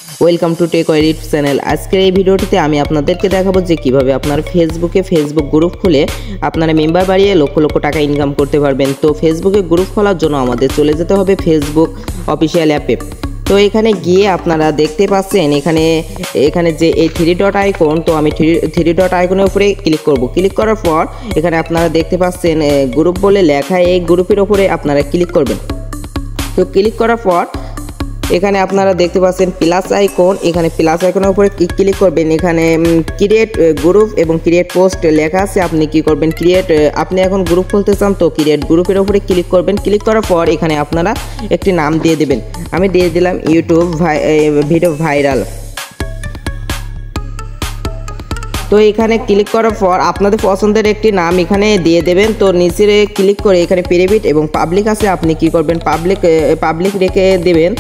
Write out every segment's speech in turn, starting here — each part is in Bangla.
Welcome to tech edit channel. আজকের এই ভিডিওটিতে আমি আপনাদেরকে দেখাবো যে কিভাবে আপনার ফেসবুক গ্রুপ খুলে আপনারা মেম্বার বাড়িয়ে লক্ষ লক্ষ টাকা ইনকাম করতে পারবেন। তো ফেসবুকে গ্রুপ খোলার জন্য আমাদের চলে যেতে হবে ফেসবুক অফিসিয়াল অ্যাপে। তো এখানে গিয়ে আপনারা দেখতে পাচ্ছেন এখানে যে এই থ্রি ডট আইকন, তো আমি থ্রি ডট আইকনের উপরে ক্লিক করব। ক্লিক করার পর এখানে আপনারা দেখতে পাচ্ছেন গ্রুপ বলে লেখা, এই গ্রুপের উপরে আপনারা ক্লিক করবেন। তো ক্লিক করার পর এখানে আপনারা দেখতে পাচ্ছেন প্লাস আইকন, এখানে প্লাস আইকনের উপরে ক্লিক করবেন। এখানে ক্রিয়েট গ্রুপ এবং ক্রিয়েট পোস্ট লেখা আছে। আপনি কি করবেন, আপনি এখন গ্রুপ খুলতে চান তো ক্রিয়েট গ্রুপের উপরে ক্লিক করবেন। ক্লিক করার পর এখানে আপনারা একটি নাম দিয়ে দেবেন। আমি দিয়ে দিলাম ইউটিউব ভিডিও ভাইরাল। তো এখানে ক্লিক করার পর আপনাদের পছন্দের একটি নাম এখানে দিয়ে দেবেন। তো নিচে ক্লিক করে এখানে প্রাইভেট এবং পাবলিক আছে, আপনি কি করবেন পাবলিক রেখে দেবেন।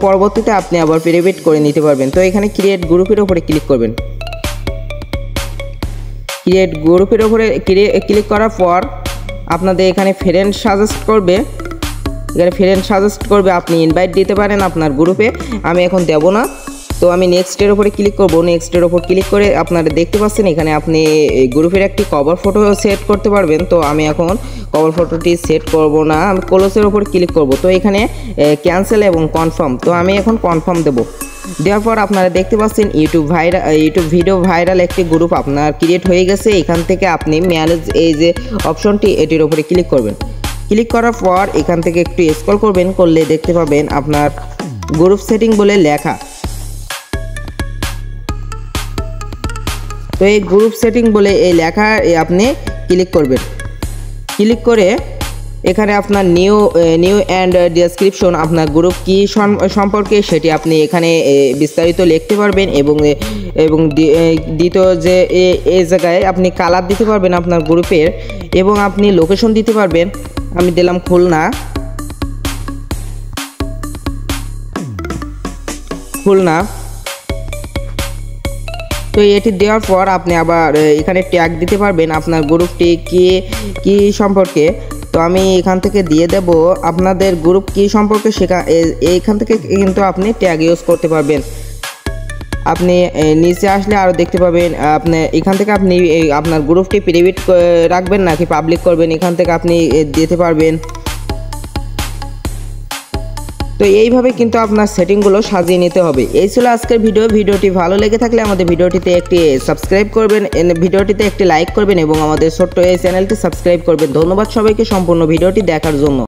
পরবর্তীতে আপনি আবার প্রাইভেট করে নিতে পারবেন। তো এখানে ক্রিয়েট গ্রুপের উপরে ক্লিক করবেন। ক্রিয়েট গ্রুপের উপরে ক্লিক করার পর আপনাদের এখানে ফ্রেন্ড সাজেস্ট করবে, আপনি ইনভাইট দিতে পারেন আপনার গ্রুপে। আমি এখন দেব না, তো আমি নেক্সটের উপরে ক্লিক করব। নেক্সটের উপর ক্লিক করে আপনারা দেখতে পাচ্ছেন এখানে আপনি গ্রুপের একটি কভার ফটো সেট করতে পারবেন। তো আমি এখন কভার ফটোটি সেট করব না, আমি ক্লোজের উপর ক্লিক করব। তো এখানে ক্যান্সেল এবং কনফার্ম, তো আমি এখন কনফার্ম দেব। দেওয়ার পর আপনারা দেখতে পাচ্ছেন ইউটিউব ভিডিও ভাইরাল একটি গ্রুপ আপনার ক্রিয়েট হয়ে গেছে। এখান থেকে আপনি ম্যানেজ এই যে অপশনটি, এটির উপরে ক্লিক করবেন। ক্লিক করার পর এখান থেকে একটু স্ক্রল করবেন, করলে দেখতে পাবেন আপনার গ্রুপ সেটিং বলে লেখা। তো এই গ্রুপ সেটিং বলে এই লেখা আপনি ক্লিক করবেন। ক্লিক করে এখানে আপনার নিউ অ্যান্ড ডেসক্রিপশন, আপনার গ্রুপ কি সম্পর্কে সেটি আপনি এখানে বিস্তারিত লিখতে পারবেন। এবং দ্বিতীয় যে এই জায়গায় আপনি কালার দিতে পারবেন আপনার গ্রুপের, এবং আপনি লোকেশন দিতে পারবেন। আমি দিলাম খুলনা। তো এটি দেওয়ার পর আপনি আবার এখানে ট্যাগ দিতে পারবেন আপনার গ্রুপটি কি সম্পর্কে। তো আমি এখান থেকে দিয়ে দেব আপনাদের গ্রুপ কি সম্পর্কে, এইখান থেকে কিন্তু আপনি ট্যাগ ইউজ করতে পারবেন। আপনি নিচে আসলে আরও দেখতে পাবেন আপনি এখান থেকে আপনি আপনার গ্রুপটি প্রাইভেট রাখবেন নাকি পাবলিক করবেন, এখান থেকে আপনি দিতে পারবেন। তো এইভাবে কিন্তু আপনার সেটিংগুলো সাজিয়ে নিতে হবে। এই ছিল আজকের ভিডিওটি ভালো লেগে থাকলে আমাদের ভিডিওটিতে একটি সাবস্ক্রাইব করবেন, ভিডিওটিতে একটি লাইক করবেন এবং আমাদের ছোট্ট এই চ্যানেলটি সাবস্ক্রাইব করবেন। ধন্যবাদ সবাইকে সম্পূর্ণ ভিডিওটি দেখার জন্য।